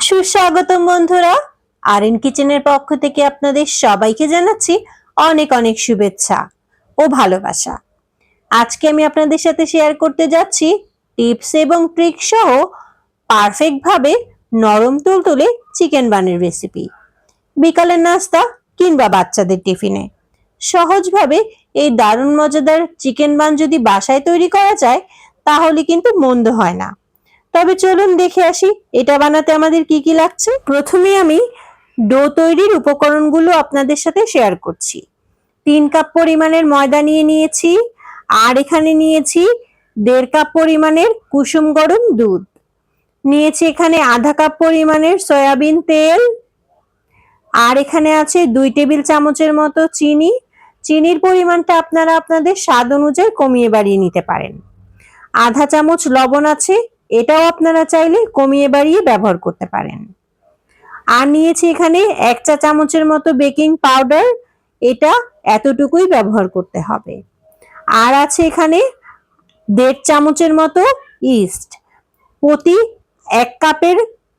সুস্বাগতম বন্ধুরা, আরএন কিচেনের পক্ষ থেকে আপনাদের সবাইকে জানাচ্ছি অনেক অনেক শুভেচ্ছা ও ভালোবাসা। আজকে আমি আপনাদের সাথে শেয়ার করতে যাচ্ছি টিপস এবং ট্রিক সহ পারফেক্ট ভাবে নরম তুলতুলে চিকেন বানের রেসিপি। বিকালের নাস্তা কিংবা বাচ্চাদের টিফিনে সহজভাবে এই দারুণ মজাদার চিকেন বান যদি বাসায় তৈরি করা যায় তাহলে কিন্তু মন্দ হয় না। তবে চলুন দেখে আসি এটা বানাতে আমাদের কি কি লাগছে। প্রথমে আমি ডো তৈরির উপকরণগুলো আপনাদের সাথে শেয়ার করছি। 3 কাপ পরিমাণের ময়দা নিয়ে নিয়েছি, আর এখানে নিয়েছি 1.5 কাপ পরিমাণের কুসুম গরম দুধ, নিয়েছি এখানে আধা কাপ পরিমাণের সয়াবিন তেল, আর এখানে আছে 2 টেবিল চামচের মতো চিনি। চিনির পরিমাণটা আপনারা আপনাদের স্বাদ অনুযায়ী কমিয়ে বাড়িয়ে নিতে পারেন। আধা চামচ লবণ আছে, এটাও আপনারা চাইলে কমিয়ে বাড়িয়ে ব্যবহার করতে পারেন। আর নিয়েছি এখানে 1 চা চামচের মতো বেকিং পাউডার, এটা এতটুকুই ব্যবহার করতে হবে। আর আছে এখানে 1.5 চামচের মতো ইস্ট। প্রতি 1 কাপের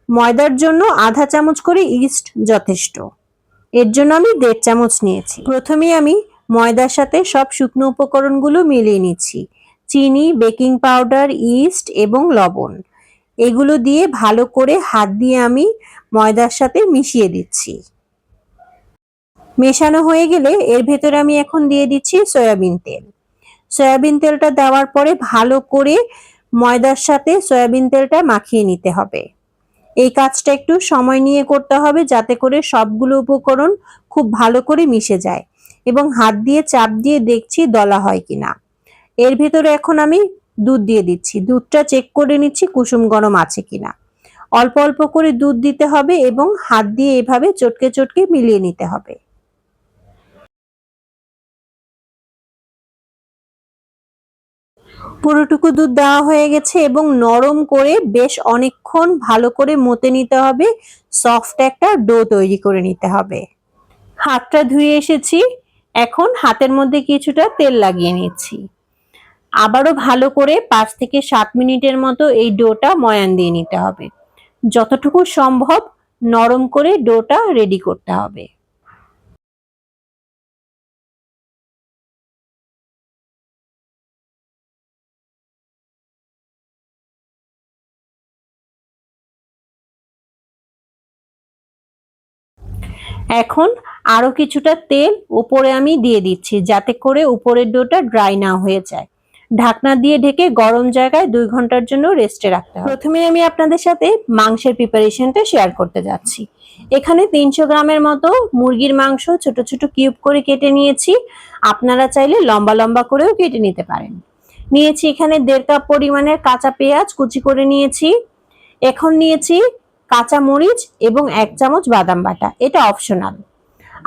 ময়দার জন্য আধা চামচ করে ইস্ট যথেষ্ট, এর জন্য আমি 1.5 চামচ নিয়েছি। প্রথমে আমি ময়দার সাথে সব শুকনো উপকরণগুলো মিলিয়ে নিচ্ছি। চিনি, বেকিং পাউডার, ইস্ট এবং লবণ, এগুলো দিয়ে ভালো করে হাত দিয়ে আমি ময়দার সাথে মিশিয়ে দিচ্ছি। মেশানো হয়ে গেলে এর ভেতরে আমি এখন দিয়ে দিচ্ছি সয়াবিন তেল। সয়াবিন তেলটা দেওয়ার পরে ভালো করে ময়দার সাথে সয়াবিন তেলটা মাখিয়ে নিতে হবে। এই কাজটা একটু সময় নিয়ে করতে হবে যাতে করে সবগুলো উপকরণ খুব ভালো করে মিশে যায়, এবং হাত দিয়ে চাপ দিয়ে দেখছি দলা হয় কিনা। এর ভেতরে এখন আমি দুধ দিয়ে দিচ্ছি। দুধটা চেক করে নিচ্ছি কুসুম গরম আছে কিনা। অল্প অল্প করে দুধ দিতে হবে এবং হাত দিয়ে এভাবে চটকে চটকে মিলিয়ে নিতে হবে। পুরোটুকু দুধ দেওয়া হয়ে গেছে এবং নরম করে বেশ অনেকক্ষণ ভালো করে মতে নিতে হবে। সফট একটা ডো তৈরি করে নিতে হবে। হাতটা ধুয়ে এসেছি, এখন হাতের মধ্যে কিছুটা তেল লাগিয়ে নিচ্ছি। আবারও ভালো করে 5 থেকে 7 মিনিটের মতো এই ডোটা ময়ান দিয়ে নিতে হবে। যতটুকু সম্ভব নরম করে ডোটা রেডি করতে হবে। এখন আরো কিছুটা তেল উপরে আমি দিয়ে দিচ্ছি যাতে করে উপরের ডোটা ড্রাই না হয়ে যায়। ঢাকনা দিয়ে ঢেকে গরম জায়গায় 2 ঘন্টার জন্য রেস্টে রাখতে হবে। প্রথমে আমি আপনাদের সাথে মাংসের প্রিপারেশনটা শেয়ার করতে যাচ্ছি। এখানে 300 গ্রামের মতো মুরগির মাংস ছোট ছোট কিউব করে কেটে নিয়েছি। আপনারা চাইলে লম্বা লম্বা করেও কেটে নিতে পারেন। নিয়েছি এখানে 1.5 কাপ পরিমাণের কাঁচা পেঁয়াজ কুচি করে নিয়েছি। এখন নিয়েছি কাঁচা মরিচ এবং 1 চামচ বাদাম বাটা, এটা অপশনাল।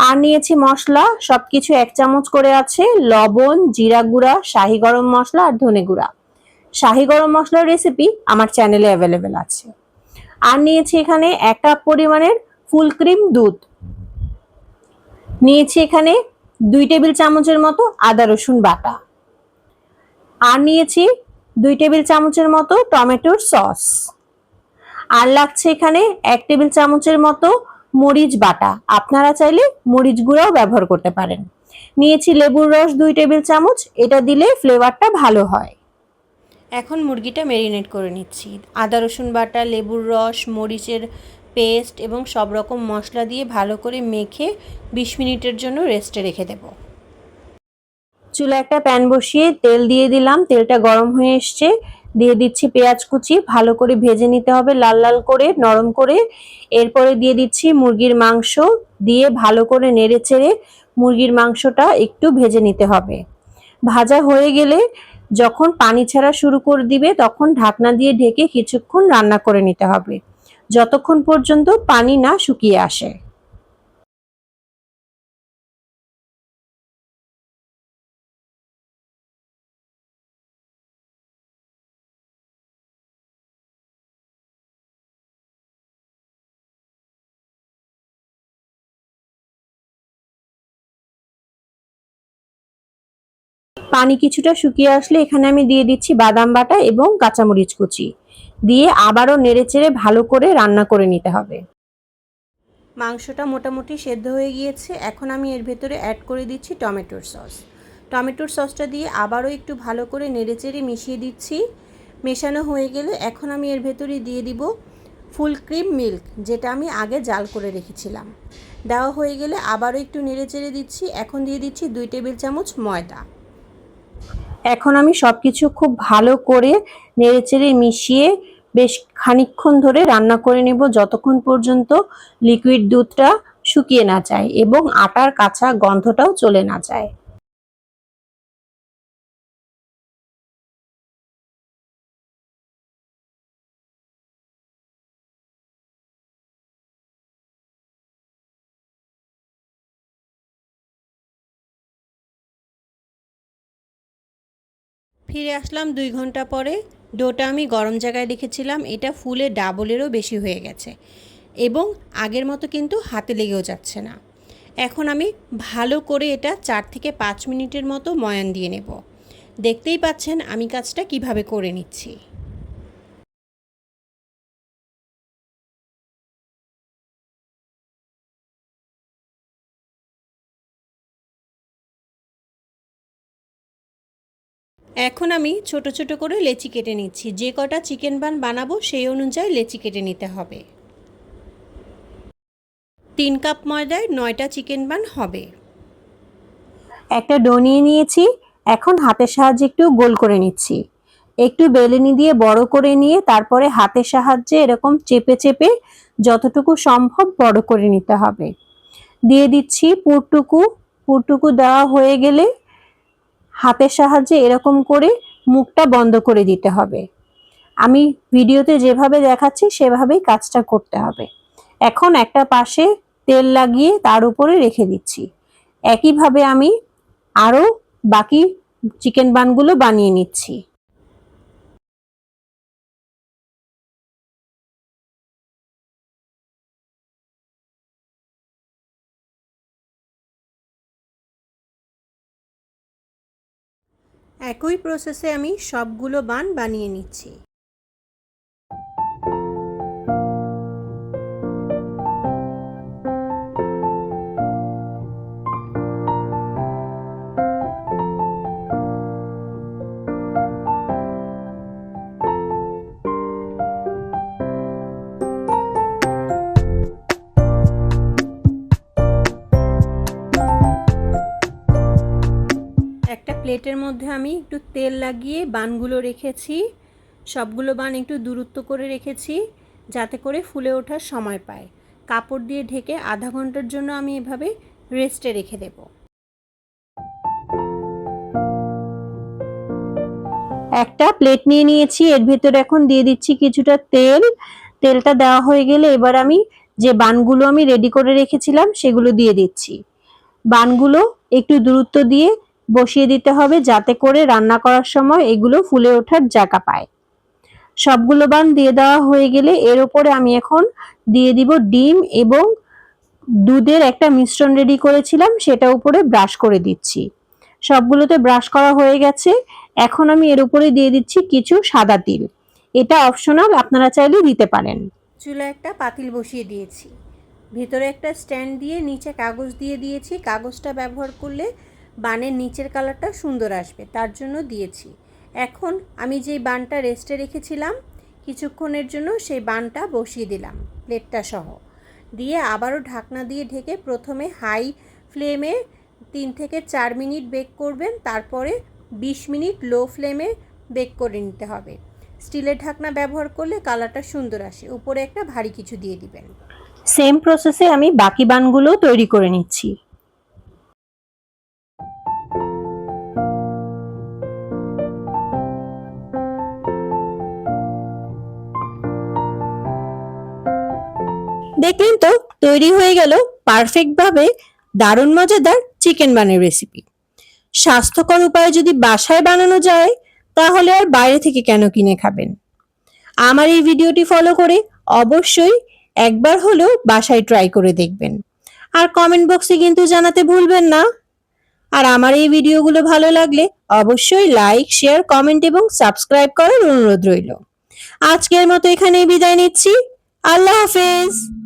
আর নিয়েছি মশলা, সবকিছু 1 চামচ করে আছে। লবণ, জিরা গুঁড়া, শাহি গরম মশলা আর ধনে গুঁড়া। শাহি গরম মশলার রেসিপি আমার চ্যানেলে অ্যাভেলেবেল আছে। আর নিয়েছি এখানে 1 কাপ পরিমাণের ফুল ক্রিম দুধ। নিয়েছি এখানে 2 টেবিল চামচের মতো আদা রসুন বাটা। আর নিয়েছি 2 টেবিল চামচের মতো টমেটোর সস। আর লাগছে এখানে 1 টেবিল চামচের মতো মরিচ বাটা, আপনারা চাইলে মরিচ গুঁড়াও ব্যবহার করতে পারেন। নিয়েছি লেবুর রস 2 টেবিল চামচ, এটা দিলে ফ্লেভারটা ভালো হয়। এখন মুরগিটা ম্যারিনেট করে নিচ্ছি। আদা রসুন বাটা, লেবুর রস, মরিচের পেস্ট এবং সব রকম মশলা দিয়ে ভালো করে মেখে 20 মিনিটের জন্য রেস্টে রেখে দেব। চুলা একটা প্যান বসিয়ে তেল দিয়ে দিলাম, তেলটা গরম হয়ে এসছে। দিয়ে দিচ্ছি পেঁয়াজ কুচি, ভালো করে ভেজে নিতে হবে লাল লাল করে নরম করে। এরপরে দিয়ে দিচ্ছি মুরগির মাংস, দিয়ে ভালো করে নেড়ে চেড়ে মুরগির মাংসটা একটু ভেজে নিতে হবে। ভাজা হয়ে গেলে যখন পানি ছাড়া শুরু করে দিবে তখন ঢাকনা দিয়ে ঢেকে কিছুক্ষণ রান্না করে নিতে হবে, যতক্ষণ পর্যন্ত পানি না শুকিয়ে আসে। পানি কিছুটা শুকিয়ে আসলে এখানে আমি দিয়ে দিচ্ছি বাদাম বাটা এবং কাঁচামরিচ কুচি, দিয়ে আবারও নেড়েচেড়ে ভালো করে রান্না করে নিতে হবে। মাংসটা মোটামুটি সেদ্ধ হয়ে গিয়েছে। এখন আমি এর ভেতরে অ্যাড করে দিচ্ছি টমেটোর সস। টমেটোর সসটা দিয়ে আবারও একটু ভালো করে নেড়েচেড়ে মিশিয়ে দিচ্ছি। মেশানো হয়ে গেলে এখন আমি এর ভেতরে দিয়ে দিব ফুল ক্রিম মিল্ক, যেটা আমি আগে জাল করে রেখেছিলাম। দেওয়া হয়ে গেলে আবারও একটু নেড়েচেড়ে দিচ্ছি। এখন দিয়ে দিচ্ছি 2 টেবিল চামচ ময়দা। এখন আমি সব কিছু খুব ভালো করে নেড়েচেড়ে মিশিয়ে বেশ খানিকক্ষণ ধরে রান্না করে নেব, যতক্ষণ পর্যন্ত লিকুইড দুধটা শুকিয়ে না যায় এবং আটার কাঁচা গন্ধটাও চলে না যায়। ফিরে আসলাম 2 ঘন্টা পরে। ডোটা আমি গরম জায়গায় রেখেছিলাম, এটা ফুলে ডাবলেরও বেশি হয়ে গেছে এবং আগের মতো কিন্তু হাতে লেগেও যাচ্ছে না। এখন আমি ভালো করে এটা 4 থেকে 5 মিনিটের মতো ময়ান দিয়ে নেব। দেখতেই পাচ্ছেন আমি কাজটা কিভাবে করে নিচ্ছি। এখন আমি ছোট ছোট করে লেচি কেটে নিচ্ছি। যে কটা চিকেন বান বানাবো সেই অনুযায়ী লেচি কেটে নিতে হবে। 3 কাপ ময়দায় 9টা চিকেন বান হবে। একটা ডো নিয়ে নিয়েছি। এখন হাতের সাহায্যে একটু গোল করে নিচ্ছি। একটু বেলুনি দিয়ে বড় করে নিয়ে তারপরে হাতের সাহায্যে এরকম চেপে চেপে যতটুকু সম্ভব বড় করে নিতে হবে। দিয়ে দিচ্ছি পুরটুকু। পুরটুকু দেওয়া হয়ে গেলে হাতের সাহায্যে এরকম করে মুখটা বন্ধ করে দিতে হবে। আমি ভিডিওতে যেভাবে দেখাচ্ছি সেভাবেই কাজটা করতে হবে। এখন একটা পাশে তেল লাগিয়ে তার উপরে রেখে দিচ্ছি। একইভাবে আমি আরও বাকি চিকেন বানগুলো বানিয়ে নিচ্ছি। একই প্রসেসে আমি সবগুলো বান বানিয়ে নিচ্ছি। একটা প্লেটের মধ্যে আমি একটু তেল লাগিয়ে বানগুলো রেখেছি। সবগুলো বান একটু দূরত্ব করে রেখেছি যাতে করে ফুলে ওঠার সময় পায়। কাপড় দিয়ে ঢেকে আধা ঘন্টার জন্য আমি এভাবে রেস্টে রেখে দেব। একটা প্লেট নিয়ে নিয়েছি, এর ভেতরে এখন দিয়ে দিচ্ছি কিছুটা তেল। তেলটা দেওয়া হয়ে গেলে এবার আমি যে বানগুলো আমি রেডি করে রেখেছিলাম সেগুলো দিয়ে দিচ্ছি। বানগুলো একটু দূরত্ব দিয়ে বসিয়ে দিতে হবে যাতে করে রান্না করার সময় এগুলো ফুলে ওঠার জায়গা পায়। সবগুলো বান দিয়ে দেওয়া হয়ে গেলে এর উপরে আমি এখন দিয়ে দিব ডিম এবং দুধের একটা মিশ্রণ রেডি করেছিলাম, সেটা উপরে ব্রাশ করে দিচ্ছি। সবগুলোতে ব্রাশ করা হয়ে গেছে। এখন আমি এর উপরে দিয়ে দিচ্ছি কিছু সাদা তিল। এটা অপশনাল, আপনারা চাইলে দিতে পারেন। চুলায় একটা পাতিল বসিয়ে দিয়েছি। ভিতরে একটা স্ট্যান্ড দিয়ে নিচে কাগজ দিয়ে দিয়েছি। কাগজটা ব্যবহার করলে বানের নিচের কালারটা সুন্দর আসবে, তার জন্য দিয়েছি। এখন আমি যেই বানটা রেস্টে রেখেছিলাম কিছুক্ষণের জন্য সেই বানটা বসিয়ে দিলাম প্লেটটা সহ। দিয়ে আবারও ঢাকনা দিয়ে ঢেকে প্রথমে হাই ফ্লেমে 3 থেকে 4 মিনিট বেক করবেন, তারপরে 20 মিনিট লো ফ্লেমে বেক করে নিতে হবে। স্টিলের ঢাকনা ব্যবহার করলে কালারটা সুন্দর আসে। উপরে একটা ভারী কিছু দিয়ে দিবেন। সেম প্রসেসে আমি বাকি বানগুলো তৈরি করে নিচ্ছি। দেখলেন তো, তৈরি হয়ে গেল পারফেক্ট ভাবে দারুণ মজাদার চিকেন বানের রেসিপি। স্বাস্থ্যকর উপায়ে যদি বাসায় বানানো যায় তাহলে আর বাইরে থেকে কেন কিনে খাবেন। আমার এই ভিডিওটি ফলো করে অবশ্যই একবার হলেও বাসায় ট্রাই করে দেখবেন। আর কমেন্ট বক্সে কিন্তু জানাতে ভুলবেন না। আর আমার এই ভিডিওগুলো ভালো লাগলে অবশ্যই লাইক, শেয়ার, কমেন্ট এবং সাবস্ক্রাইব করার অনুরোধ রইল। আজকের মতো এখানেই বিদায় নিচ্ছি। আল্লাহ হাফেজ।